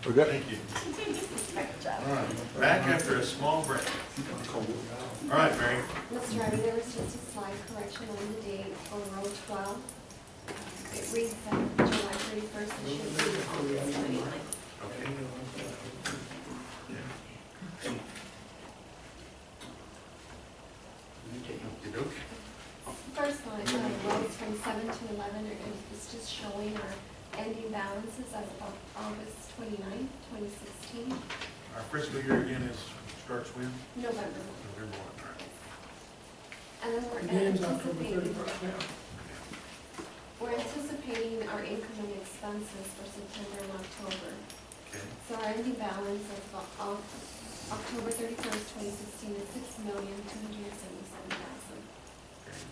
We're good. Thank you. Good job. All right, back after a small break. All right, Mary. Mr. Ryder, there was just a slight correction on the date for row 12. It reads July 31st, it should be August 29th. Okay. Okey-dokey. First one, rows from 7 to 11, it's just showing our ending balances as of August 29th, 2016. Our fiscal year again starts when? November. November 1. All right. And then we're Begins October anticipating, 31st now. we're anticipating our income and expenses for September and October. Okay. So our ending balance as of October 31st, 2016 is $6,277,000. Okay.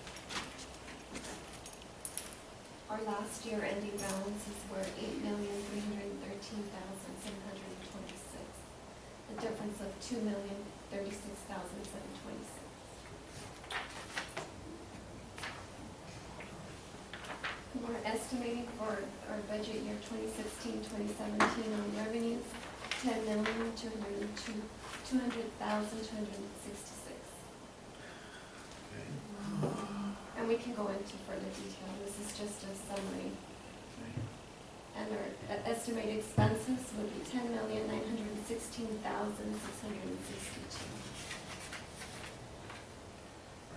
Our last year ending balances were $8,313,726. A difference of $2,036,726. We're estimating for our budget year 2016-2017 on revenues, $10,200,266. Okay. And we can go into further detail. This is just a summary. And our estimated expenses would be $10,916,662.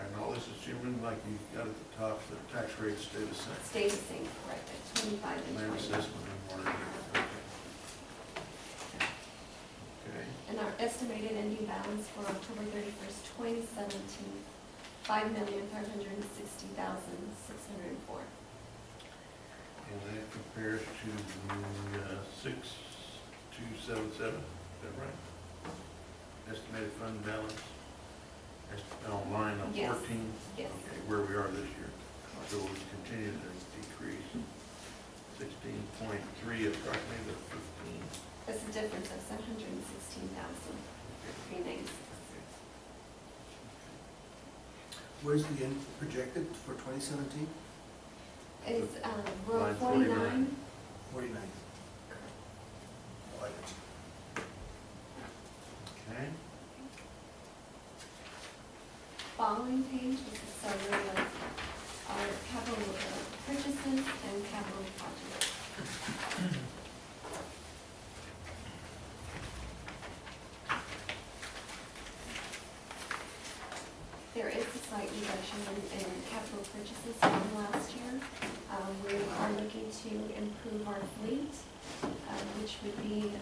And all this is assuming, like you got at the top, the tax rates stay the same. Stay the same, correct, at 25 and Land 20. assessment and water. Okay. And our estimated ending balance for October 31st, 2017, $5,560,604. And that compares to the 6,277, is that right? Estimated fund balance, on line of Yes. 14? Yes. Okay, where we are this year. So we continue to decrease, 16.3 approximately to 15. That's a difference of $716,396. Where's the end projected for 2017? It's row Line 49. 49. I like it. Okay. Following page is a summary of our capital purchases and capital projects. There is a slight reduction in capital purchases from last year. We are looking to improve our fleet, which would be an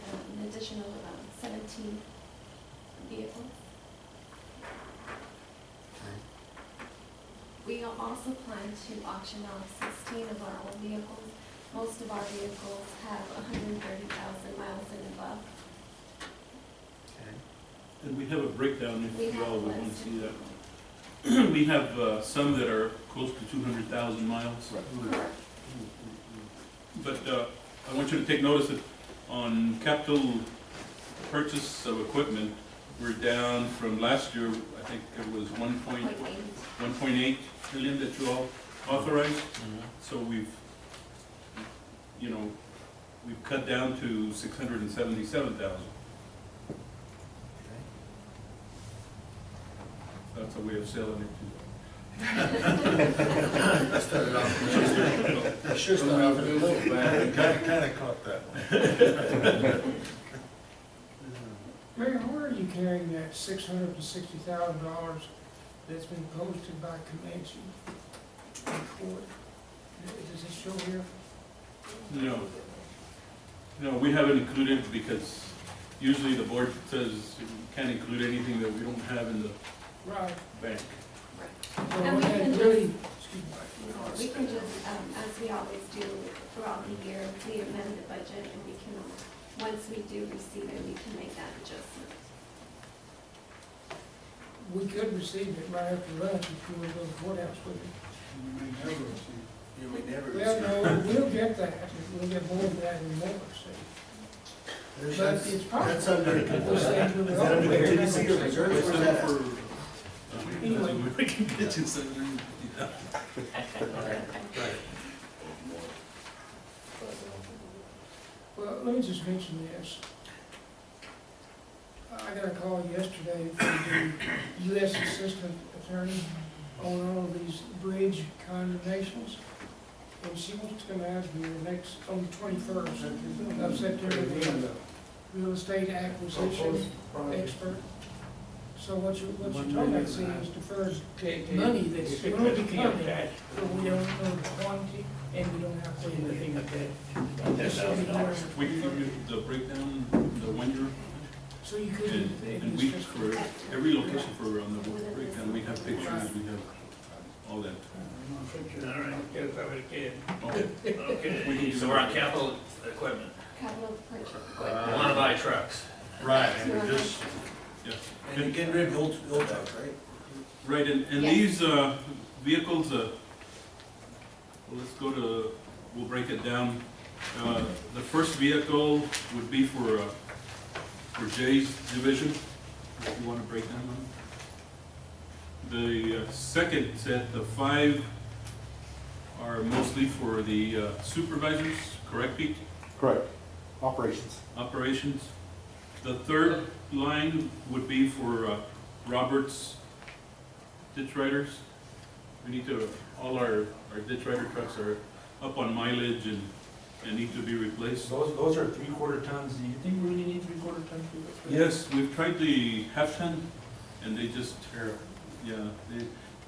additional 17 vehicles. We also plan to auction off 16 of our old vehicles. Most of our vehicles have 130,000 miles and above. Okay. And we have a breakdown if We you have all a would want list. to see that. We have some that are close to 200,000 miles. Correct. But I want you to take notice that on capital purchase of equipment, we're down from last year. I think it was 1.8 million that you all authorized. So we've cut down to 677,000. That's a way of selling it I sure started off a little bad. Kind of caught that one. Mayor, where are you carrying that $660,000 that's been posted by Comanche in court? Does it show here? No, we haven't included because usually the board says you can't include anything that we don't have in the Right. bank. So And we can really, excuse me. We can just, as we always do throughout the year, we amend the budget and we can, once we do receive it, we can make that adjustment. We could receive it right after lunch if you were to go to the courthouse with it. You may never Well, receive no, we'll get that. We'll get more than that and more, see. But it's possible. That's under, We'll say to the is that under contingency or reserve? Where's that at? Anyway. We can get you 750,000. Well, let me just mention this. I got a call yesterday from the U.S. Assistant Attorney on all of these bridge condemnations. And she wants to come out here on the 21st of September, the real estate acquisition expert. So what you're talking about seeing is deferred money that's going to be coming, but we don't know the quantity and we don't have to pay anything. We can give you the breakdown, the one-year, So you could. and we, for every location for on the breakdown, we have pictures, we have all that. All right, yes, I would get. Okay. Okay, so we're on capital equipment. Capital purchase. We wanna buy trucks. Right, and we just, Yeah. And you get rid of the old trucks, right? Right, and Yes. these vehicles, well, let's go to, we'll break it down. The first vehicle would be for Jay's division, if you want to break down on it. The second set, the 5 are mostly for the supervisors, correct, Pete? Correct. Operations. Operations. The third line would be for Robert's ditch riders. We need to, all our ditch rider trucks are up on mileage and need to be replaced. Those are 3/4 tons. Do you think we really need 3/4 tons? Yes, we've tried the half-ton and they just tear, yeah,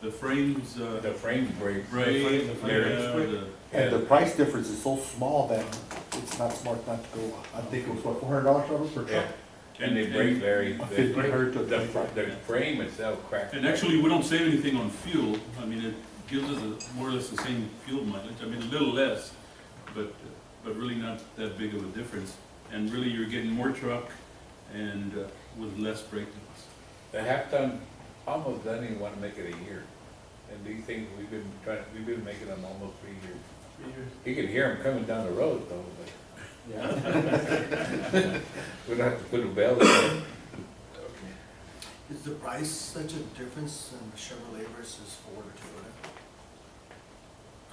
the frames, The frames break. break, the frame yeah, breaks the- And the price difference is so small that it's not smart not to go. I think it was what, $400 per Yeah, truck? and they break, Larry. A They 1,500 to a break- the 3,500. The frame itself cracks. And actually, we don't save anything on fuel. I mean, it gives us more or less the same fuel mileage. I mean, a little less, but really not that big of a difference. And really, you're getting more truck and with less breakdowns. The half-ton, almost doesn't even want to make it a year. And these things, we've been making them almost 3 years. You can hear them coming down the road though, but Yeah. we don't have to put a bell in it. Is the price such a difference in Chevrolet versus Ford or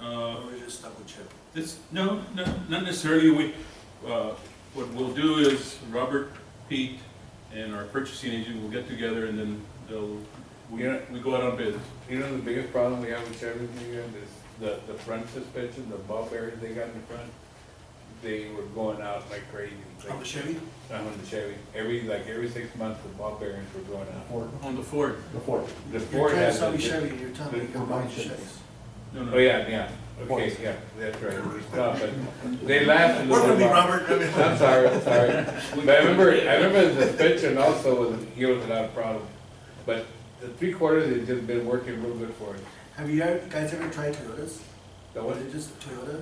Toyota? Or are we just stuck with Chevy? No, not necessarily. What we'll do is Robert, Pete, and our purchasing agent will get together and then we go out on bid. You know the biggest problem we have with Chevy is the front suspension, the ball bearings they got in the front. They were going out like crazy. On the Chevy? On the Chevy. Every 6 months, the ball bearings were going out. Ford. On the Ford. The Ford. The You're Ford trying to has. sell me a- Chevy, and you're telling me the- you can the buy nine Chevys. Chevys. No, no. Oh, yeah, okay, yeah, that's right. No, but they last a Work little with me, while. Robert. I mean- I'm sorry. But I remember the suspension also was giving us a lot of problems. But the 3/4 has just been working real good for us. Have you guys ever tried Toyotas? The Or one, is it just Toyota?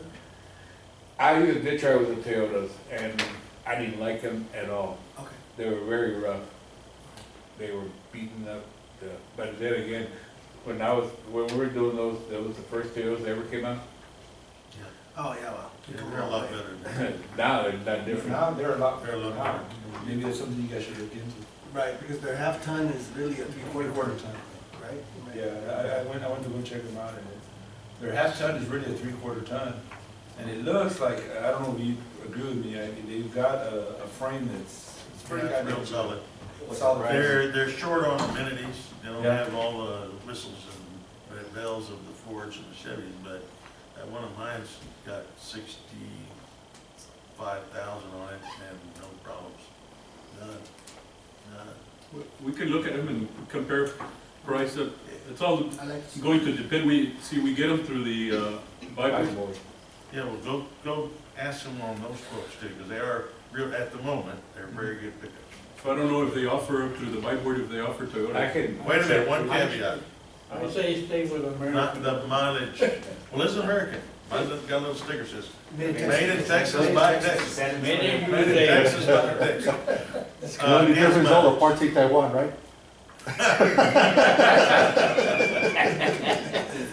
I used to try with the Toyotas and I didn't like them at all. Okay. They were very rough. They were beaten up, but then again, when we were doing those was the first Toyotas that ever came out. Oh, yeah, well. yeah, they're a lot better. Now they're not different. Now they're a lot They're a better lot now. better. Maybe that's something you guys should look into. Right, because their half-ton is really a 3/4 3/4 ton. right? Yeah, I went to go check them out, and their half ton is really a 3/4 ton. And it looks like, I don't know if you agree with me, I mean, they've got a frame that's it's pretty Yeah, goddamn real solid. solid. They're short on amenities. They don't Yeah. have all the whistles and bells of the Fords and the Chevys, but one of mine's got 65,000 on it and no problems. None. We can look at them and compare price of, it's all I like to. going to depend, we get them through the Bible. Yeah, well, go ask them on those folks too, because they are real, at the moment, they're very good pickups. So I don't know if they offer through the buy board, if they offer I Toyota. can. Wait a minute, one caveat, I would say stay with not American. the mileage. Well, it's American. Mine's got a little sticker says, Made made in Texas by Texas. Made in Made in USA. Texas by Texas. The only gas difference is all the mileage. parts in Taiwan, right?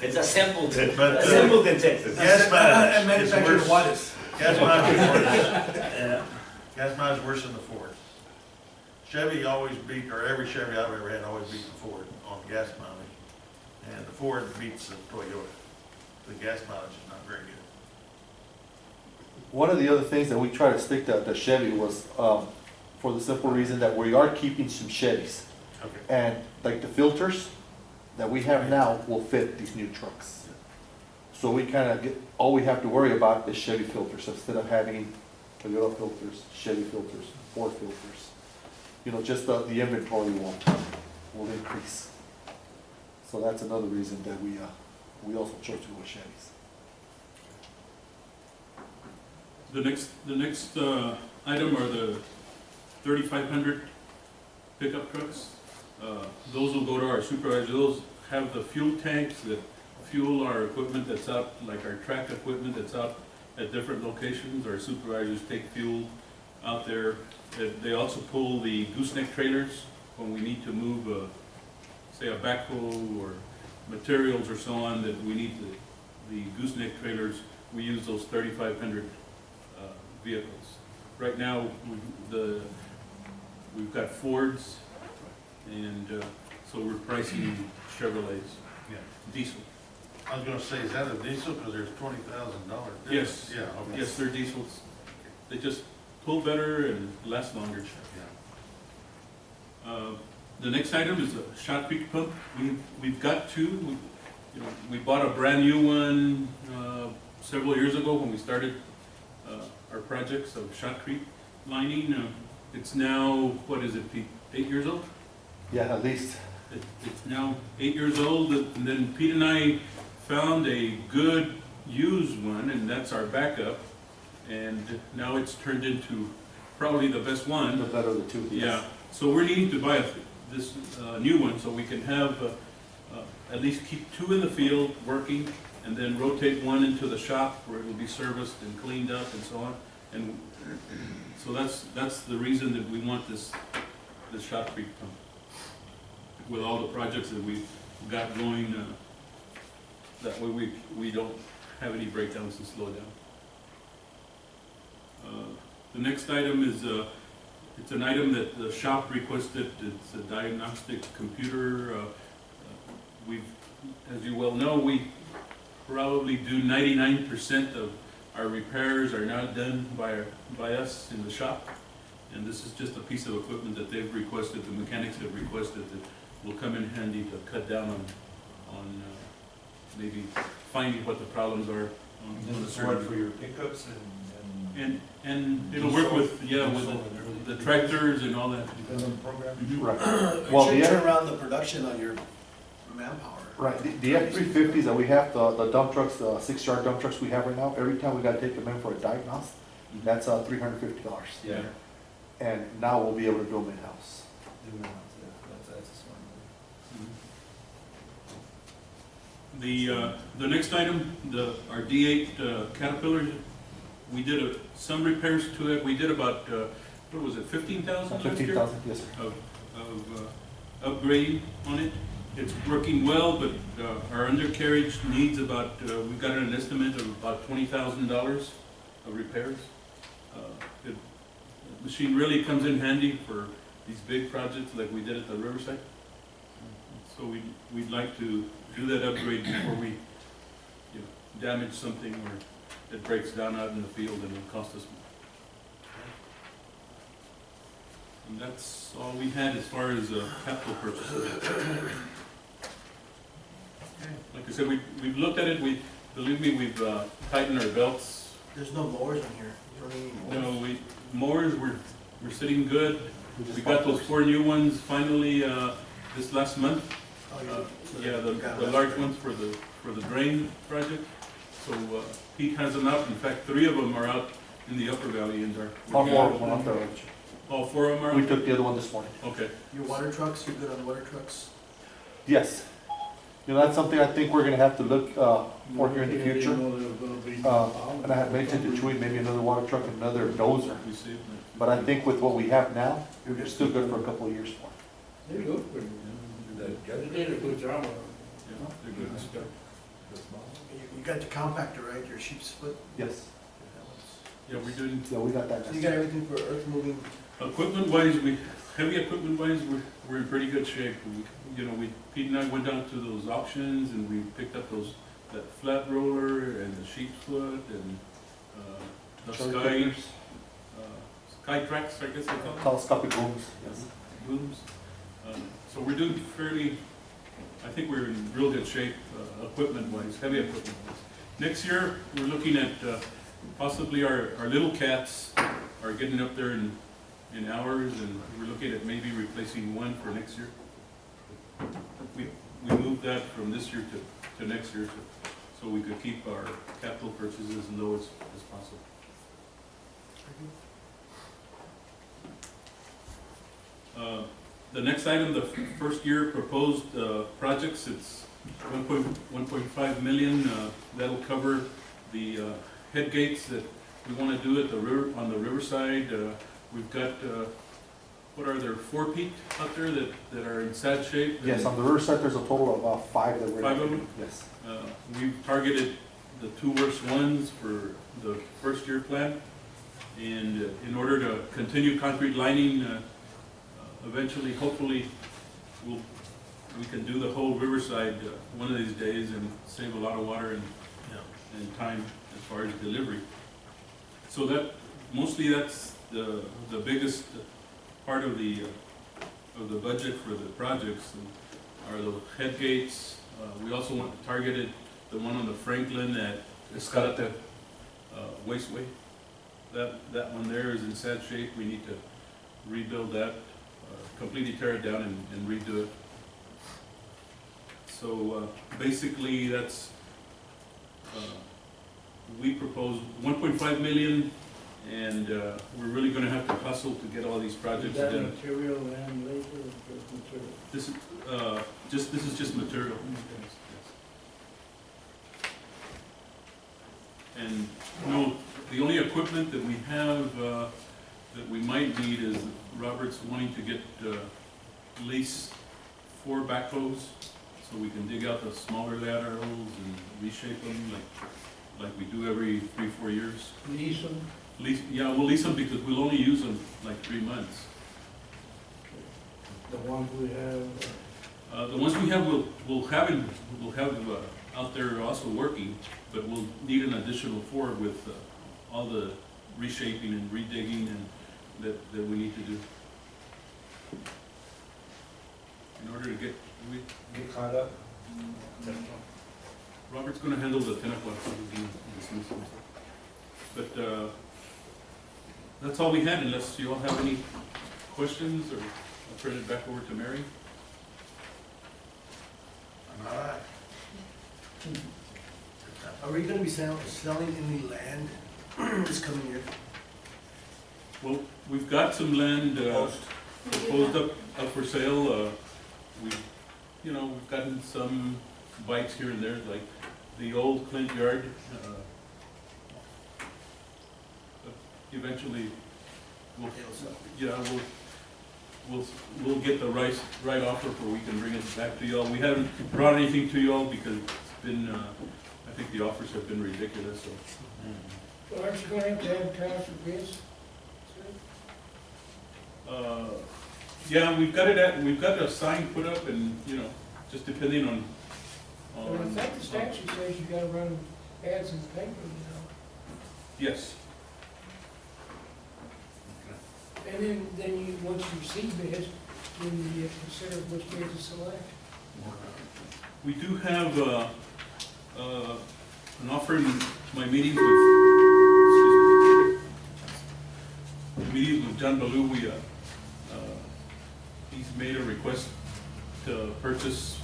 It's assembled, But, assembled in Texas. gas mileage And is manufactured worse. what is? Gas mileage is worse. Gas mileage is worse than the Ford. Chevy always beat, or every Chevy I've ever had always beat the Ford on gas mileage. And the Ford beats the Toyota. The gas mileage is not very good. One of the other things that we try to stick to Chevy was, for the simple reason that we are keeping some Chevys. Okay. And like the filters that we have now will fit these new trucks. So we kind of get, all we have to worry about is Chevy filters instead of having Toyota filters, Chevy filters, Ford filters. You know, just the inventory will increase. So that's another reason that we also chose to go with Chevys. The next item are the 3,500 pickup trucks. Those will go to our supervisors. Those have the fuel tanks that fuel our equipment that's out, like our track equipment that's out at different locations. Our supervisors take fuel out there. They also pull the gooseneck trailers when we need to move, say, a backhoe or materials or so on that we need the gooseneck trailers. We use those 3,500 vehicles. Right now, we've got Fords, and so we're pricing Chevrolets, Yeah. diesel. I was gonna say, is that a diesel? Because there's $20,000. Yes. Yeah, okay. Yes, they're diesels. They just pull better and last longer. Yeah. The next item is a shotcrete pump. We've got two. We bought a brand new one several years ago when we started our projects of shotcrete lining. It's now, what is it, Pete? 8 years old? Yeah, at least. It's now 8 years old, and then Pete and I found a good used one, and that's our backup. And now it's turned into probably the best one. The better of the two. Yes. Yeah, so we're needing to buy this new one so we can have at least keep two in the field working, and then rotate one into the shop where it will be serviced and cleaned up and so on. And so that's the reason that we want this shotcrete pump. With all the projects that we've got going, that way we don't have any breakdowns and slow down. The next item is, it's an item that the shop requested. It's a diagnostic computer. As you well know, we probably do 99% of our repairs are now done by us in the shop. And this is just a piece of equipment that they've requested, the mechanics have requested, that will come in handy to cut down on maybe finding what the problems are on This a is certain. what for your pickups And it'll work with the tractors and all that. depends on the program? Mhm. Right. It Well, should the turn around the production on your manpower. Right, the F-350s that we have, the dump trucks, the 6-yard dump trucks we have right now, every time we gotta take them in for a diagnostic, that's $350. Yeah. And now we'll be able to do them in-house. That's a smart move. The next item, our D8 Caterpillar, we did some repairs to it. We did about, what was it, 15,000 last year? 15,000, yes, sir. Of upgrading on it. It's working well, but our undercarriage needs about, we've got an estimate of about $20,000 of repairs. The machine really comes in handy for these big projects like we did at the Riverside. So we'd like to do that upgrade before we damage something or it breaks down out in the field and it'll cost us more. And that's all we had as far as capital purchases. Like I said, we've looked at it. Believe me, we've tightened our belts. There's no mowers in here. You don't need any mowers. No, mowers, we're sitting good. We got those 4 new ones finally this last month. Oh, Yeah, the got large it. ones for the drain project. So Pete has them out. In fact, 3 of them are out in the upper valley and All 4 of them are out there. All 4 of them are We out? took the other one this morning. Okay. Your water trucks, you're good on water trucks? Yes. You know, that's something I think we're gonna have to look for here in the future. And I had mentioned to Chewy, maybe another water truck, another dozer. We see. But I think with what we have now, we're still good for a couple of years more. They look pretty good. They did a good job of it. Yeah, they're good. You got the compactor, right, your sheep's foot? Yes. Yeah, we're doing, Yeah, we got that. So you got everything for earth moving? equipment-wise, heavy equipment-wise, we're in pretty good shape. Pete and I went down to those auctions and we picked up that flat roller and the sheep's foot and the Cherry sky, pickers, sky tracks, I guess they call them. telescopic booms, yes. Booms. So we're doing fairly, I think we're in real good shape, equipment-wise, heavy equipment-wise. Next year, we're looking at possibly our little cats are getting up there in hours, and we're looking at maybe replacing one for next year. We moved that from this year to next year, so we could keep our capital purchases as low as possible. The next item, the first year proposed projects, it's 1.5 million. That'll cover the head gates that we want to do at the river, on the riverside. We've got, what are there, 4 peak out there that are in sad shape? Yes, on the riverside, there's a total of about 5 that we're. 5 of them? Yes. We've targeted the 2 worst ones for the first year plan. And in order to continue concrete lining, eventually, hopefully, we can do the whole riverside one of these days and save a lot of water and time as far as delivery. So that, mostly that's the biggest part of the budget for the projects are the head gates. We also targeted the one on the Franklin at Escalante Wasteway. That one there is in sad shape. We need to rebuild that, completely tear it down and redo it. So basically that's, we proposed 1.5 million, and we're really gonna have to hustle to get all these projects Is that done. material and labor or just material? This is just material. And, you know, the only equipment that we have that we might need is Robert's wanting to get at least 4 backhoes so we can dig out the smaller laterals and reshape them like we do every 3-4 years. Lease them? Yeah, we'll lease them because we'll only use them like 3 months. The ones we have? The ones we have, we'll have out there also working, but we'll need an additional 4 with all the reshaping and redigging and that we need to do. In order to get caught up. Robert's gonna handle the 10 o'clock. But that's all we had, unless you all have any questions, or I'll turn it back over to Mary. All right. Are we gonna be selling any land this coming year? Well, we've got some land proposed up for sale. We've gotten some bites here and there, like the old Clint Yard. Eventually, we'll get the right offer where we can bring it back to y'all. We haven't brought anything to y'all because it's been, I think the offers have been ridiculous, so. Well, aren't you gonna have to advertise for bids? Yeah, we've got a sign put up, and, just depending on. Well, I think the statute says you gotta run ads in the paper, Yes. And then you, once you receive bids, then you consider which bid to select. We do have, an offer in my meetings with John Baloo. He's made a request to purchase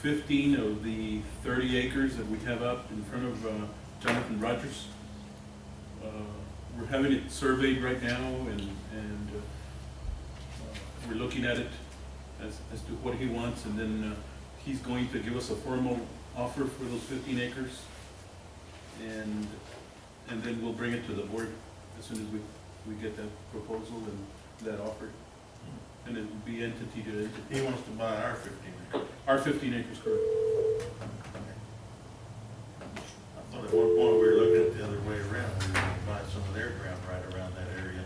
15 of the 30 acres that we have out in front of Jonathan Rogers. We're having it surveyed right now, and we're looking at it as to what he wants, and then he's going to give us a formal offer for those 15 acres, and then we'll bring it to the board as soon as we get that proposal and that offer. And it will be entity to entity. He wants to buy our 15 acres. Our 15 acres, correct. I thought at one point we were looking at the other way around. We were going to buy some of their ground right around that area,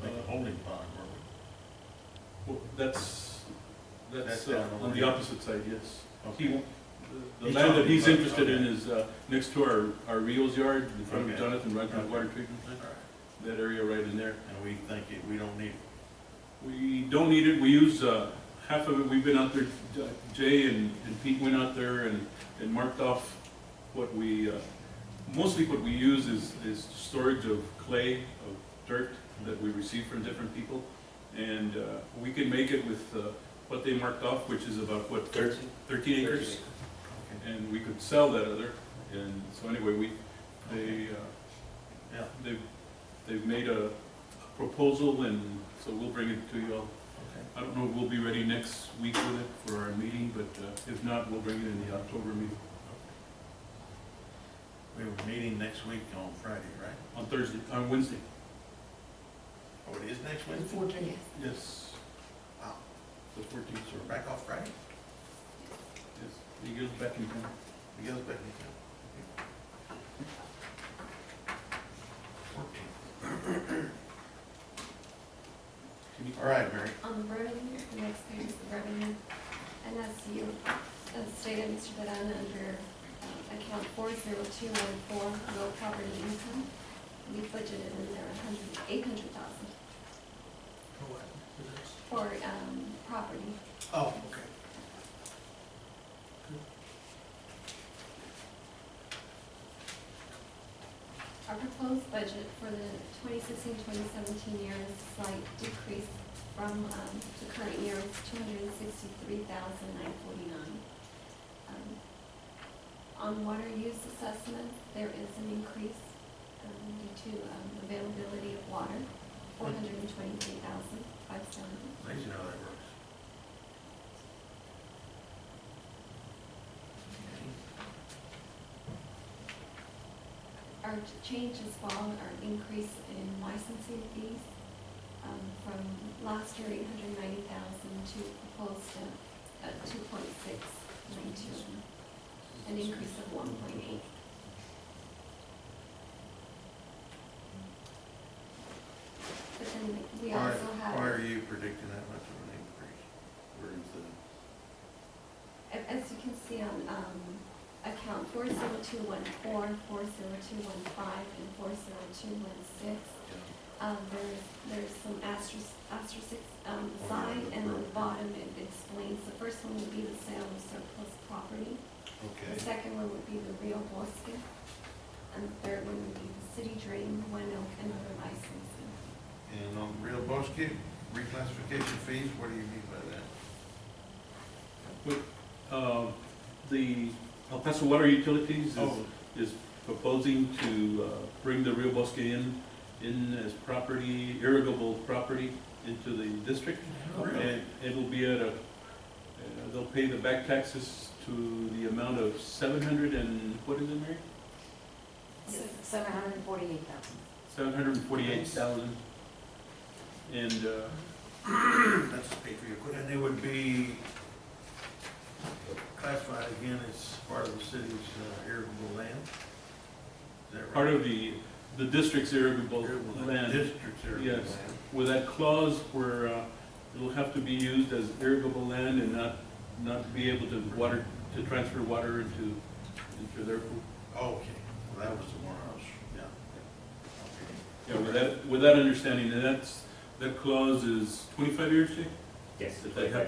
like a holding pond, weren't we? Well, that's That's down on over the here. opposite side, yes. Okay. The He's land that talking he's about- interested in okay. is next to our Rios yard, in front of Okay. Jonathan Rogers Water Treatment, All right. that area right in there. And we think we don't need it. We don't need it, we use half of it, we've been out there, Jay and Pete went out there and marked off what we, mostly what we use is storage of clay, of dirt that we receive from different people. And we can make it with what they marked off, which is about, what, 13 acres? And we could sell that other, and so anyway, Yeah. they've made a proposal, and so we'll bring it to you all. Okay. I don't know if we'll be ready next week with it for our meeting, but if not, we'll bring it in the October meeting, We have a meeting next week on Friday, right? on Wednesday. Oh, it is next The Wednesday? 14th. Yes, Wow. the 14th, So we're back off Friday? yes, he goes back in town. You guys back in town? 14th. All right, Mary. On the revenue, the next page is the revenue, and as you stated, Mr. Bedana, under account 40214, real property income, we budgeted in there $800,000 For what? for property. Oh, okay. Our proposed budget for the 2016-2017 year is a slight decrease from the current year of $263,949. On water use assessment, there is an increase due to availability of water, $423,570. Amazing how that works. Our change as well, our increase in licensing fees, from last year, 890,000 to proposed 2.692, an increase of 1.8. But then we also have. Why are you predicting that much of an increase? Where is the? As you can see on account 40214, 40215, and 40216, there's some asterisks on the side, and on the bottom it explains. The first one would be the sale of surplus property. The Okay. second one would be the Rio Bosque, and the third one would be the city drain, One Oak, and other licensing. And on Real Bosque, reclassification fees, what do you mean by that? The El Paso Water Utilities Oh. is proposing to bring the Rio Bosque in as property, irrigable property into the district. And it'll be at they'll pay the back taxes to the amount of 700 and, what is it, Mary? 748,000. 748,000. And That's to pay for your equipment. And it would be classified again as part of the city's irrigable land? Is that right? part of the district's irrigable land. District's irrigable Yes. land. With that clause where it'll have to be used as irrigable land and not be able to transfer water into their pool. Okay, well, that was the one I was, yeah. Yeah, with that understanding, and that clause is 25 years, Jay? Yes. That they have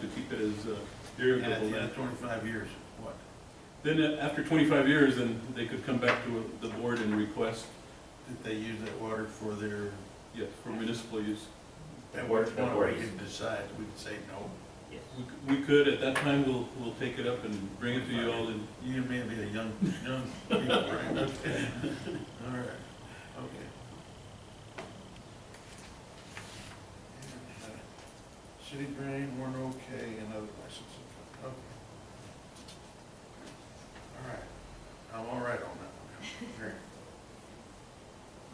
to keep it as And irrigable at the end land. of 25 years, what? Then after 25 years, then they could come back to the board and request, Did they use that water for their, yes, for municipal use. that Wor- was the one we worries. could decide, we could say no. Yes. We could, at that time, we'll take it up and bring it to you all in. You and me will be a young people, right? Okay. All right, okay. And, City drain, we're okay, and other licensing, okay. All right, I'm all right on that one. Great.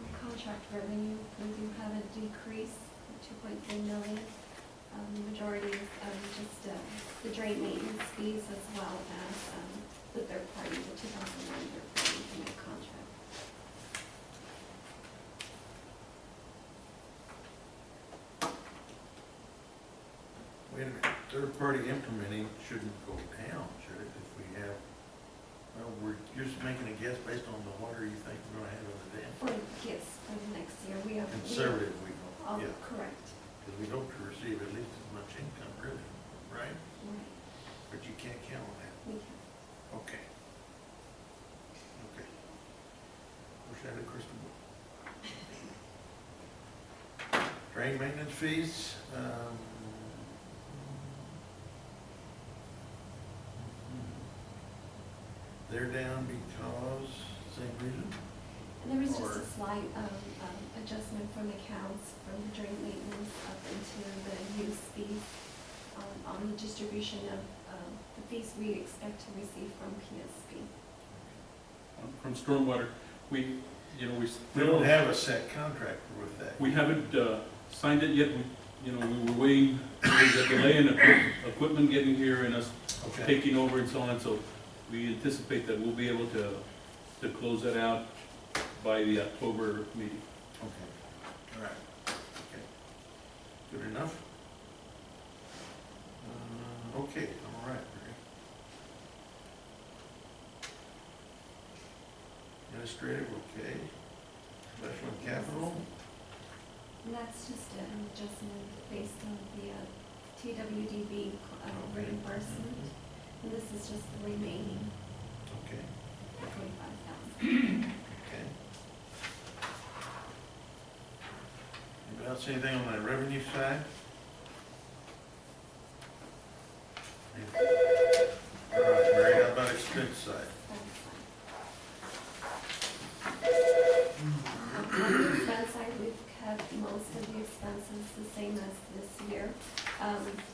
On contract revenue, we do have a decrease of 2.3 million. The majority is just the drain maintenance fees as well as the third party, the 2009 third party from the contract. Wait a minute, third-party implementing shouldn't go down, should it, if we have, well, we're just making a guess based on the water you think we're gonna have in the dam. For, yes, for the next year, we are. Conservative, we Oh, yeah, correct. because we hope to receive at least as much income, really, right? Right, But you can't count on that. we can. Okay. Okay. Wish I had a crystal ball. Drain maintenance fees, they're down because, same reason? And there was just Or- a slight adjustment from accounts from the drain maintenance up into the use fees on the distribution of the fees we expect to receive from PSP. From stormwater, we, you know, We don't have a set contract with that. we haven't signed it yet. You know, we were waiting, there was a delay in equipment getting here and us Okay. taking over and so on, so we anticipate that we'll be able to close that out by the October meeting. Okay, all right, okay. Good enough? Okay, all right, Mary. Administrative, okay. Special and capital, And that's just an adjustment based on the TWDB reimbursement. And this is just the remaining okay, 45,000. okay. Anybody else, anything on the revenue side? All right, Mary, how about expense side? On the expense side, we've kept most of the expenses the same as this year.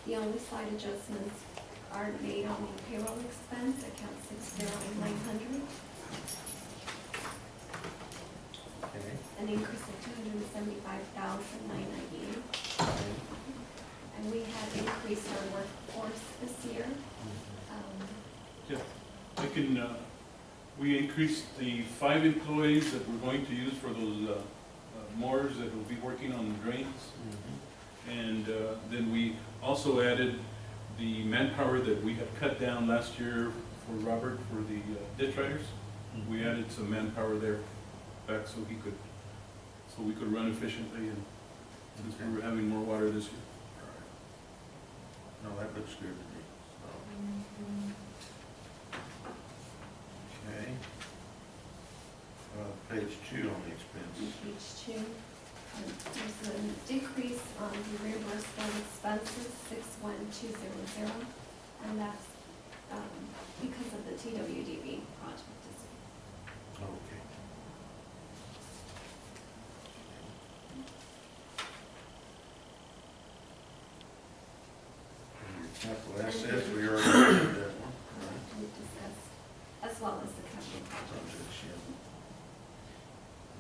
The only slight adjustments are made on the payroll expense, account 60900, Okay. an increase of 275,998. And we have increased our workforce this year. I can, we increased the 5 employees that we're going to use for those mowers that will be working on the drains. And then we also added the manpower that we had cut down last year for Robert for the ditch riders. We added some manpower there back so we could run efficiently and since we were having more water this year. No, that looks good to me. Okay. Page 2 on the expense. Page 2, there's a decrease on the reimbursable expenses, 61200, and that's because of the TWDB project. Okay. Capital assets, we already did that one. We discussed, as well as the capital projects.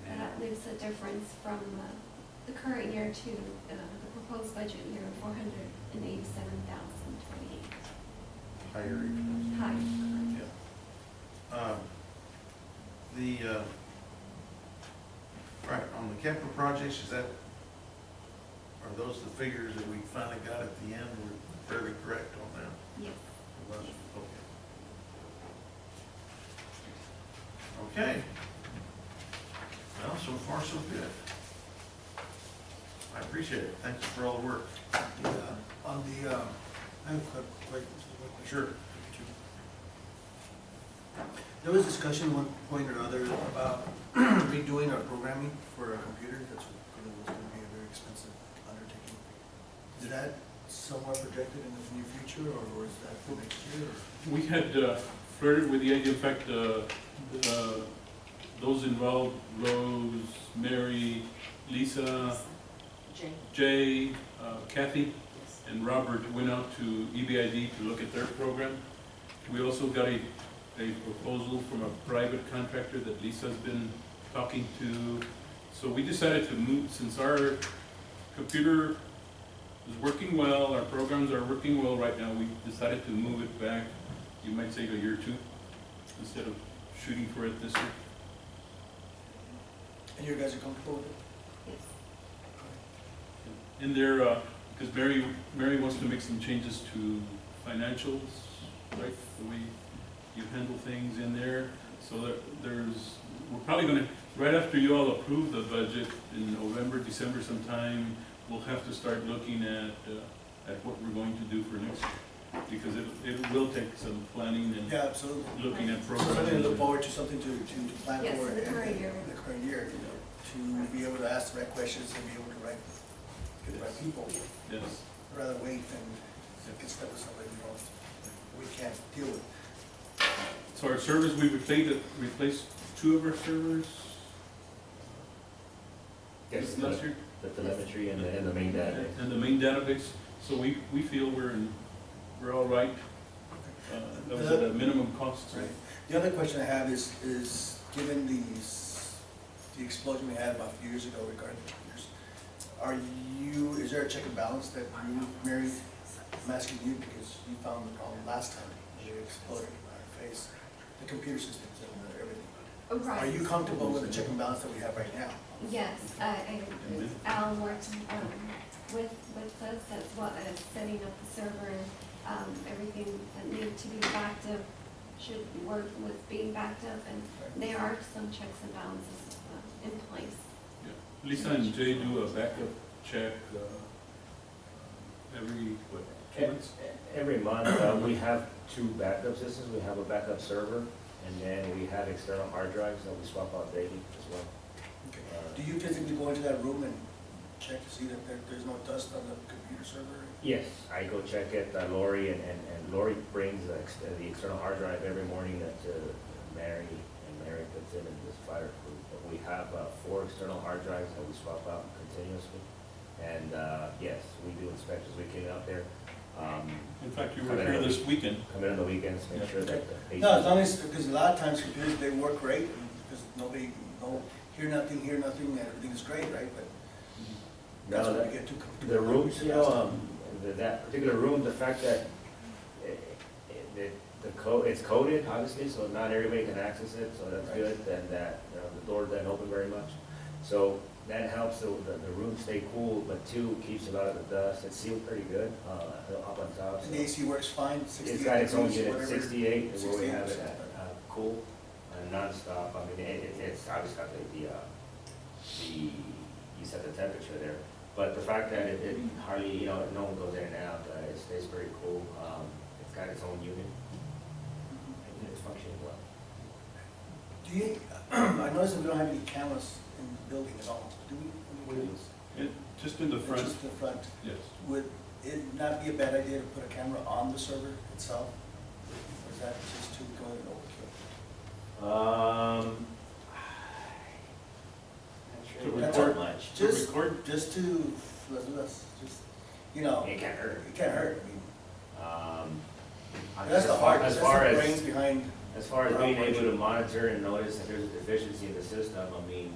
And that leaves a difference from the current year to the proposed budget year of 487,028. Higher expense. High. Yeah. Right, on the capital projects, are those the figures that we finally got at the end? We're fairly correct on that? Yes. It was? Okay. Okay. Well, so far so good. I appreciate it. Thanks for all the work. On the, I have a quick. Sure. There was discussion one point or other about redoing our programming for our computer. That's really was going to be a very expensive undertaking. Is that somewhat projected in the near future, or is that for next year? Or? We had flirted with the idea, in fact, those involved, Rose, Mary, Lisa, Jay, Kathy, and Robert went out to EBID to look at their program. We also got a proposal from a private contractor that Lisa's been talking to. So we decided to move, since our computer is working well, our programs are working well right now, we decided to move it back, you might say a year or two, instead of shooting for it this year. And you guys are comfortable with it? Yes. In their because Mary wants to make some changes to financials, right? The way you handle things in there. So we're probably gonna, right after you all approve the budget in November, December sometime, we'll have to start looking at what we're going to do for next year. Because it will take some planning and Yeah, absolutely. looking at Something to programs. look forward to, something to plan Yes, for in the in current year. the current year, to be able to ask the right questions and be able to get the right people, Yes. rather wait and get stuck with somebody we can't deal with. So our servers, we replaced 2 of our servers Yes, last year, the telemetry and the main data. and the main database. So we feel we're all right. That was at a minimum cost. Right. The other question I have is given the explosion we had about a few years ago regarding computers, is there a check and balance that you, Mary, I'm asking you because you found the problem last time when it exploded in our face, the computer systems and everything. Oh, right. Are you comfortable with the check and balance that we have right now? Yes, Al worked with us as well as setting up the server and everything that needed to be backed up should work with being backed up, and there are some checks and balances in place. Yeah. Lisa and Jay do a backup check every, what, 2 months? Every month, we have 2 backup systems. We have a backup server, and then we have external hard drives that we swap out daily as well. Okay. Do you physically go into that room and check to see that there's no dust on the computer server? Yes, I go check it, Lori, and Lori brings the external hard drive every morning that Mary puts in this fire proof. But we have 4 external hard drives that we swap out continuously. And yes, we do inspections. We came out there. In fact, you were here this weekend. Come in on the weekends, make sure that the No, as long as, because a lot of times computers, they work great, because nobody, hear nothing, and everything is great, right? But that's when we get too comfortable. The rooms, that particular room, the fact that it's coded, obviously, so not everybody can access it, so that's good, and that, the door doesn't open very much. So that helps the room stay cool, but 2, keeps a lot of the dust. It's sealed pretty good, up on top. And the AC works fine, 68 It's got its own degrees, unit, whatever. 68 is where we have it 68%. at, cool and nonstop. I mean, it's obviously got you set the temperature there. But the fact that it hardly, no one goes in and out, it stays pretty cool. It's got its own unit, and it's functioning well. Do you, I noticed that we don't have any cameras in the building at all, do we? Just in the front, Just the front. yes. Would it not be a bad idea to put a camera on the server itself? Or is that just too good an overkill? To That's record, much. to Just, record, just to, just, It can't hurt. It can't hurt, I mean, that's the hard, that's As far the as, brains behind. as far as being able to monitor and notice that there's a deficiency in the system, I mean,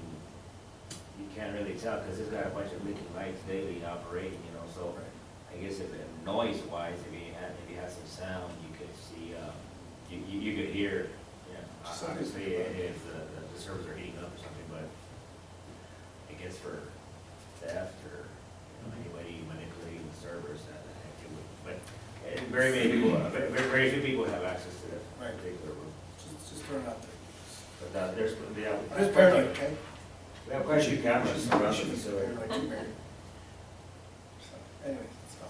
you can't really tell, because it's got a bunch of blinking lights daily operating, so I guess if noise-wise, if you had some sound, you could see, you could hear, obviously, if the servers are heating up or something, but I guess for theft or anybody manipulating the servers, that it would, but very many people, very few people have access to that Right. particular room. Just throw it out there. But there's, Just paranoid, okay? we have quite a few cameras around the Should be facility. paranoid too, Mary. So, anyway, so.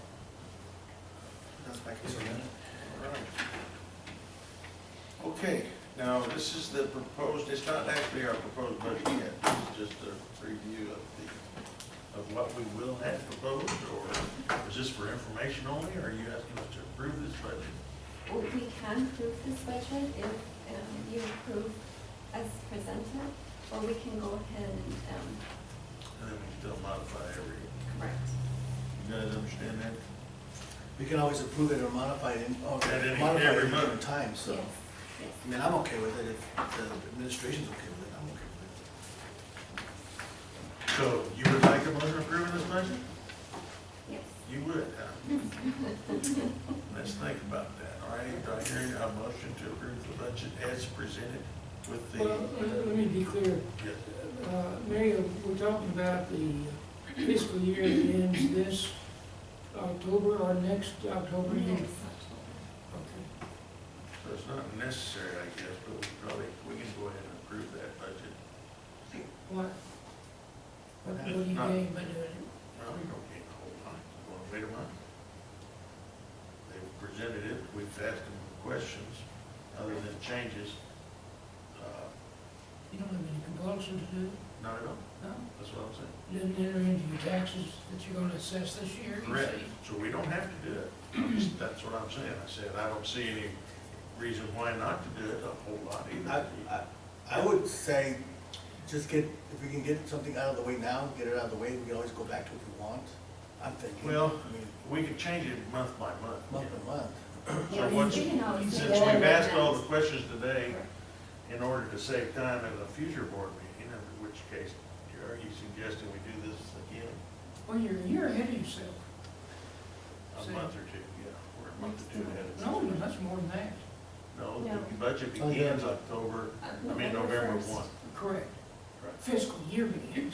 That's my concern. Okay, now, this is the proposed, it's not actually our proposed budget yet, this is just a preview of what we will have proposed, or is this for information only, or are you asking us to approve this budget? Well, we can approve this budget if you approve as presented, or we can go ahead and, And then we can still modify every, correct. you guys understand that? We can always approve it or modify it, At modify every it month. at times, so. Yes, yes. I mean, I'm okay with it, if the administration's okay with it, I'm okay with it. So, you would like a motion approving this budget? Yes. You would, huh? Let's think about that, all right? Do I hear a motion to approve the budget as presented with the? Well, let me be clear. Yes. Mary, we're talking about the fiscal year that ends this October or next October? Next October. Okay. So it's not necessary, I guess, but we can go ahead and approve that budget. What? What do you gain by doing it? Well, we don't gain a whole lot, we want to wait a month. They've presented it, we've asked them questions, other than changes. You don't have any compulsion to do it? Not at all, No? that's what I'm saying. You didn't enter into your taxes that you're gonna assess this year, you Correct, say? so we don't have to do it. That's what I'm saying. I said, I don't see any reason why not to do it a whole lot either. I would say, just if we can get something out of the way now, get it out of the way, we can always go back to it if we want. I'm thinking. Well, I mean, we could change it month by month. month to month. So Yeah, once, we can always since make we've it asked all the amendments. questions today, in order to save time at a future board meeting, in which case, are you suggesting we do this again? Well, you're a year ahead of yourself. A month or two, yeah, we're a month or two ahead of No, schedule. much more than that. No, No. the budget Oh, yeah. begins October, November November 1st. 1. Correct. Right. Fiscal year begins.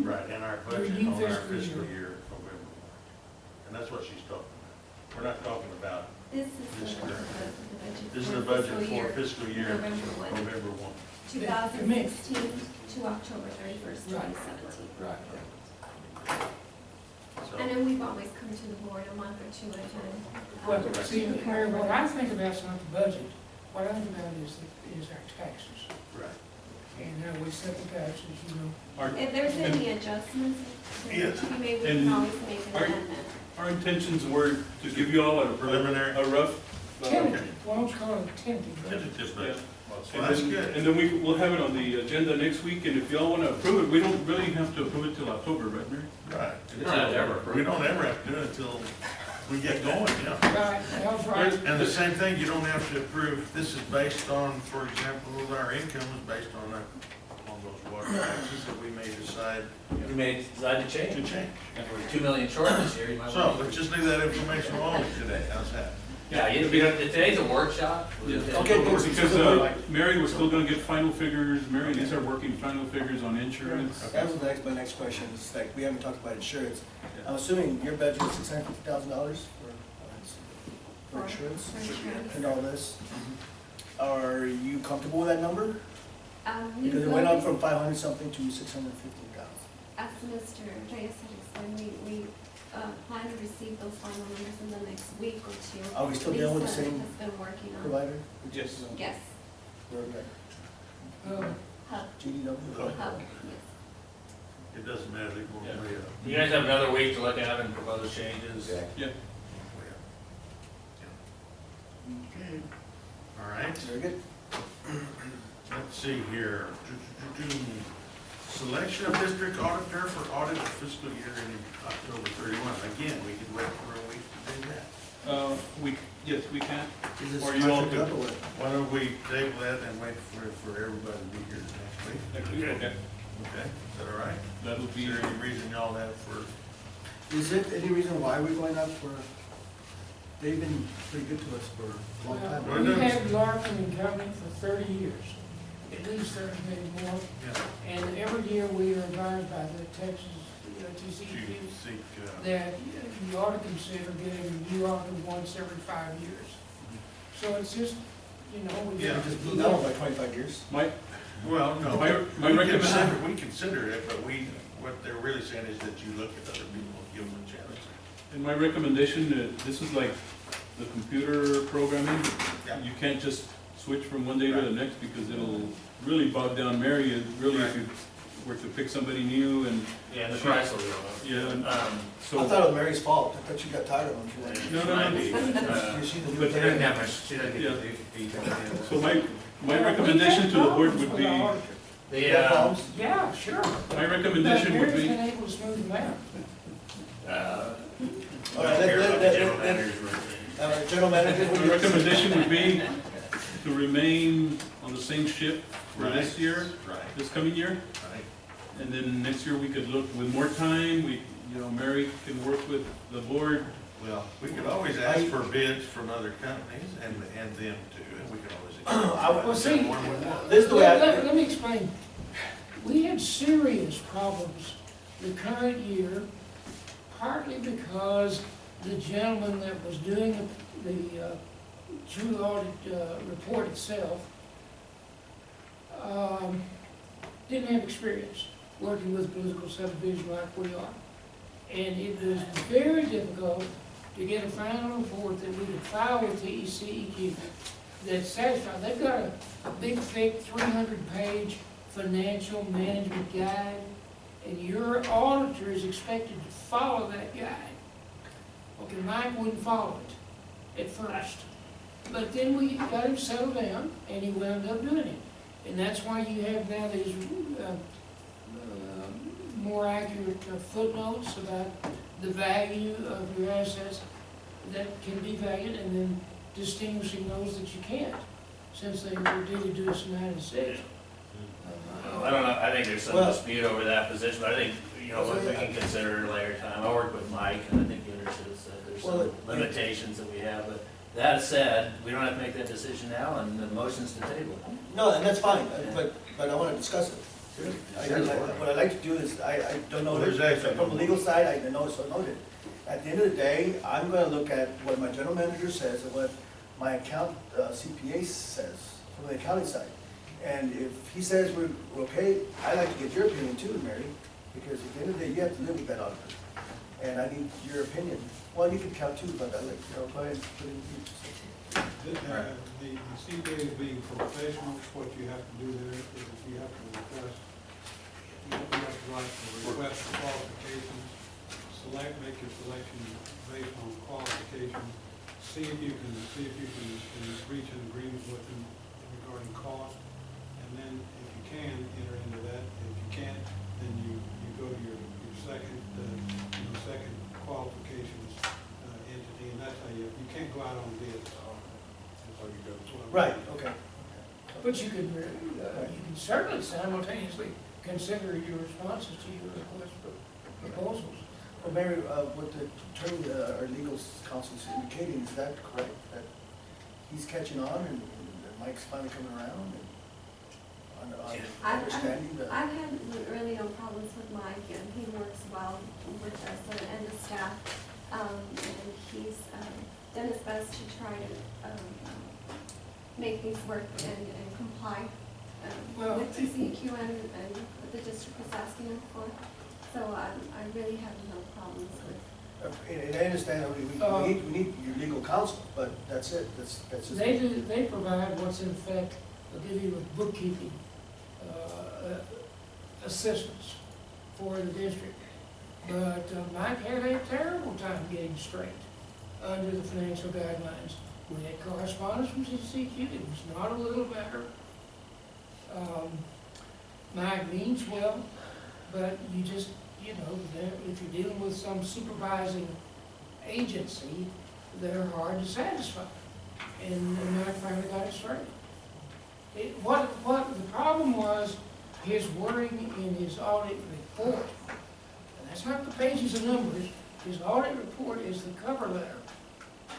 Right, and our budget new on our fiscal fiscal year. year, November 1. And that's what she's talking about. We're not talking about, This This is the current. budget. this is for the budget fiscal year for fiscal year November 1. November 1. 2016 to October 31st, 2017. Right. So, And then we've always come to the board a month or two at a time. Well, to see, compare Mary, what I think about is not the budget. What I think about is our taxes. right. And how we set the taxes, you know. If there's any adjustments Yes. to be made, we And can always make an are- amendment. Our intentions were to give you all Preliminary. a rough. Tentative, well, let's call it tentative. Tentative Yeah. budget. And Well, that's then- good. And then we'll have it on the agenda next week, and if y'all want to approve it, we don't really have to approve it till October, right, Mary? Right. You don't have to ever approve We it. don't ever have to do it until we get going, yeah. Right, that's right. And the same thing, you don't have to approve, this is based on, for example, our income is based on those water taxes that we may decide You may decide to to change. change. If we're 2 million short this year, you might So, want to. let's just leave that information alone today, how's that? Yeah, today's a workshop. Okay, good. Because Mary was still gonna get final figures, Mary and these are working final figures on insurance. That was my next question, is like, we haven't talked about insurance. I'm assuming your budget is $650,000 for insurance For insurance. and all this. Are you comfortable with that number? We Because it will went up be- from 500 something to 650,000. As Mr. Reyes had explained, we plan to receive those final numbers in the next week or two. Are we still dealing with the Lisa same has been working on. provider? Yes. Yes, We're okay. Hub, GDW? Hub, yes. It doesn't matter, they go Yeah. way up. You guys have another week to look at it and propose changes. Yeah. Way up. Yeah. Okay. All right. Very good. Let's see here. Selection of district auditor for audit of fiscal year ending October 31. Again, we could wait for a week to do that. Yes, we can. Is this Or you all contract could- up or what? Why don't we table that and wait for everybody to be here next week? Next week, okay. Okay, is that all right? That'll Is be, there any reason y'all have for, Is it any reason why we're going up for, they've been pretty good to us for a long time. Well, We it does. had Larkin and Company for 30 years, at least 30, maybe more. yeah, And every year we are advised by the Texas to TCEQ seek, that you ought to consider getting a new auditor once every 5 years. So it's just, you know, we Yeah, got Just to blew down by 25 years. well, no. My We recommend- we consider it, but what they're really saying is that you look at other people and give them a chance. and my recommendation, this is like the computer programming. Yeah. You can't just switch from one day to the next because it'll really bog down Mary, and really if you were to pick somebody new and, Yeah, the price will go up. yeah, and I so. thought it was Mary's fault. I thought you got tired of them. She wanted- No, no, no. Is she the new But- She doesn't thing? have much, she doesn't Yeah. get the details. So my recommendation to the board would be, The, You got problems? Yeah, sure. my recommendation would But Mary's be, been able to smooth them out. All right, general manager's room. General manager, what do my you recommendation would be to remain on the same ship for this Right. year, Right, this coming year. right. And then next year we could look with more time, Mary can work with the board. Well, we could always ask for bids from other companies and them too, and we could always. Well, see, One we want. This is the way Let me explain. We had serious problems the current year, partly because the gentleman that was doing the true audit report itself didn't have experience working with political subdivision like we are. And it was very difficult to get a final report that we could file with TECEQ that's satisfied. They've got a big, thick, 300-page financial management guide, and your auditor is expected to follow that guide. Okay, Mike wouldn't follow it at first, but then we got him settled down, and he wound up doing it. And that's why you have now these more accurate footnotes about the value of your assets that can be valued, and then distinguishing those that you can't, since they were duly due us in '96. I don't know, I think there's some dispute over that position, but I think, you know, what we can consider at a later time. I work with Mike, and I think he understands that there's some limitations that we have, but that said, we don't have to make that decision now, and the motion's to table. No, and that's fine, but I want to discuss it. What I'd like to do is, I don't know, from the legal side, I know it's noted. At the end of the day, I'm going to look at what my general manager says and what my account CPA says from the accounting side. And if he says we're okay, I'd like to get your opinion too, Mary, because at the end of the day, you have to live with that auditor. And I need your opinion. Well, you can count too, but I'd like, go ahead and put in The CPA is being professional. What you have to do there is you have to request, you have to write a request for qualifications, make your selection based on qualifications, see if you can reach an agreement with them regarding cost, and then if you can, enter into that. If you can't, then you go to your second qualifications entity, and that's how you can't go out on bid. Right, okay. But you can certainly simultaneously consider your responses to your request for proposals. Well, Mary, what the attorney, our legal counsel is indicating, is that correct? That he's catching on and Mike's finally coming around and understanding that? I've had really no problems with Mike, and he works well with us and the staff. And he's done his best to try to make things work and comply with TCEQ and what the district was asking him for. So I really have no problems with. And I understand that we need your legal counsel, but that's it. That's just. They provide what's in effect a duty with bookkeeping assistance for the district. But Mike had a terrible time getting straight under the financial guidelines. We had correspondence from CCQ. It was not a little better. Mike means well, but you just, you know, if you're dealing with some supervising agency, they're hard to satisfy. And Mike finally got it straight. What the problem was, his wording in his audit report. And that's not the pages of numbers. His audit report is the cover letter.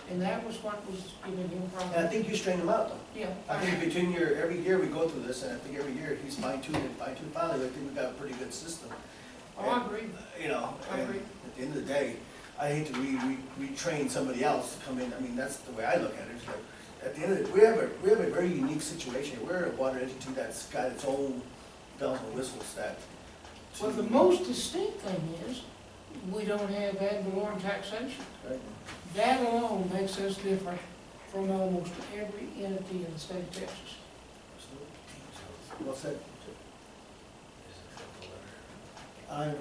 And that was what was giving him problems. And I think you straighten him out, though. Yeah. I think between every year we go through this, and I think every year he's fine-tuned and fine-tuned. Finally, I think we've got a pretty good system. Oh, I agree. You know, I agree. at the end of the day, I hate to retrain somebody else to come in. I mean, that's the way I look at it. It's like, at the end of it, we have a very unique situation. We're a water entity that's got its own bells and whistles that. Well, the most distinct thing is, we don't have ad valorem taxation. Right. That alone makes us different from almost every entity in the state of Texas. Well said. I'm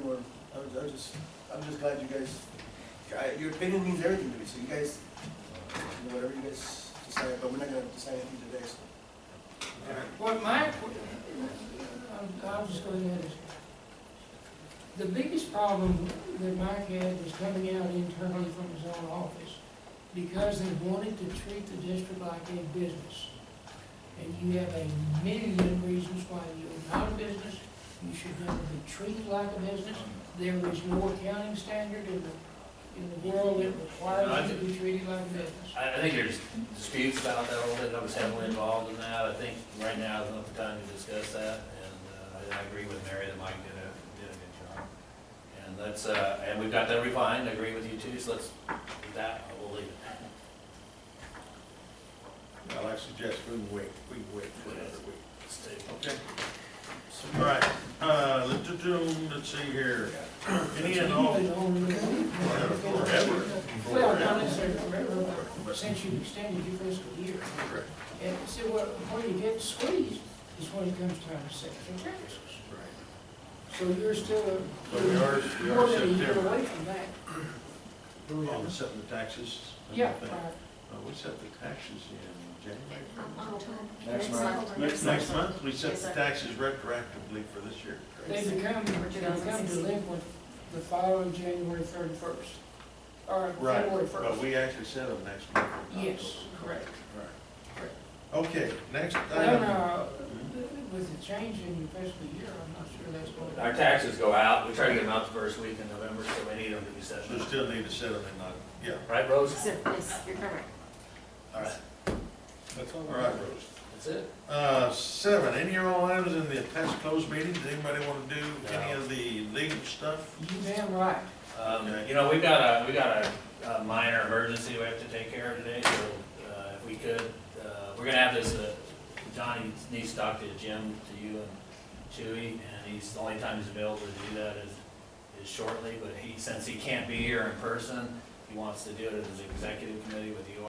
just glad you guys, your opinion means everything to me, so you guys, whatever you guys decide, but we're not gonna decide anything today, so. What Mike, I'll just go ahead. The biggest problem that Mike had was coming out internally from his own office, because they wanted to treat the district like a business. And you have a million reasons why you're not a business. You should never be treated like a business. There is no accounting standard in the world that requires you to be treated like a business. I think there's disputes about that a little bit. I was heavily involved in that. I think right now is not the time to discuss that. And I agree with Mary that Mike did a good job. And that's, and we've got that refined. I agree with you too. So let's that, we'll leave it. Well, I suggest we can wait for another week. Let's take- Okay. All right, let's see here. Any and all, forever. Well, not necessarily forever, but since you extended your fiscal year. Correct. And see, when you get squeezed is when it comes time to set your taxes. Right. So you're still, But we are more than a year September. away from that. On the setting the taxes? and Yeah, everything. We set the taxes in January. Next month. Next month, we set the taxes retroactively for this year. they become delinquent the following January 31st, or Right, February but 1st. we actually set them next month. Yes, correct. Right. Okay, next And, item. with the change in your fiscal year, I'm not sure that's going to. Our taxes go out, we try to get them out the first week in November, so we need them to be set. So still need to set them in, yeah, Right, Rose? Yes, you're correct. All right, That's all. all right, Rose. that's it. 7, any or all items in the attached closed meeting, does anybody want to do any of the legal stuff? You damn right. You know, we got a minor emergency we have to take care of today, so if we could, we're gonna have this, Johnny needs to talk to Jim, to you and Chewy, and the only time he's available to do that is shortly, but since he can't be here in person, he wants to do it as an executive committee with you